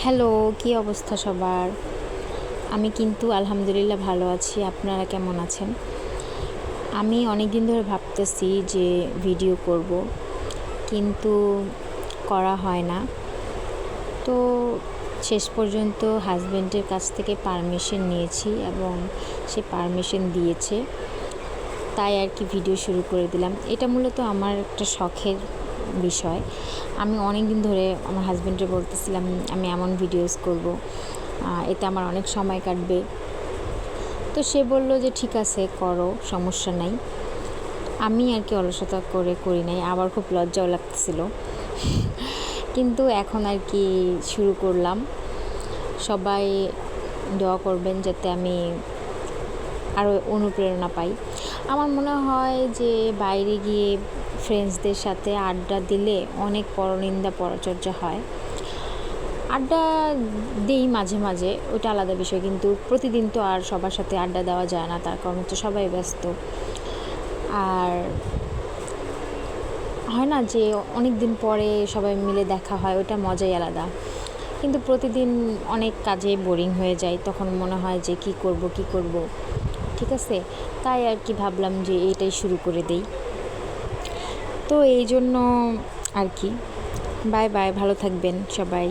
Hello, কী অবস্থা সবার? আমি কিন্তু আলহামদুলিল্লাহ ভালো আছি। আপনারা কেমন আছেন? আমি অনেক দিন ধরে ভাবতেছি যে ভিডিও করব, কিন্তু করা হয় না। তো শেষ পর্যন্ত হাসব্যান্ডের কাছ থেকে পারমিশন নিয়েছি এবং সে পারমিশন দিয়েছে। তাই আর কি ভিডিও শুরু করে দিলাম। এটা মূলত আমার একটা শখের বিষয়। আমি অনেক দিন ধরে আমার হাসব্যান্ডকে বলতেছিলাম আমি এমন ভিডিওস করব, এতে আমার অনেক সময় কাটবে। তো সে বলল যে ঠিক আছে করো, সমস্যা নাই। আমি আর কি অলসতা করি নাই, আবার খুব লজ্জাও লাগতেছিল, কিন্তু এখন আর কি শুরু করলাম। সবাই দোয়া করবেন যাতে আমি আরও অনুপ্রেরণা পাই। আমার মনে হয় যে বাইরে গিয়ে ফ্রেন্ডসদের সাথে আড্ডা দিলে অনেক পরনিন্দা পরচর্চা হয়। আড্ডা দিই মাঝে মাঝে, ওইটা আলাদা বিষয়, কিন্তু প্রতিদিন তো আর সবার সাথে আড্ডা দেওয়া যায় না, তার কারণ হচ্ছে সবাই ব্যস্ত। আর হয় না যে অনেক দিন পরে সবাই মিলে দেখা হয়, ওইটা মজাই আলাদা। কিন্তু প্রতিদিন অনেক কাজে বোরিং হয়ে যায়, তখন মনে হয় যে কি করব। ঠিক আছে, তাই আর কি ভাবলাম যে এইটাই শুরু করে দেই। তো এই জন্য আর কি। বাই বাই, ভালো থাকবেন সবাই।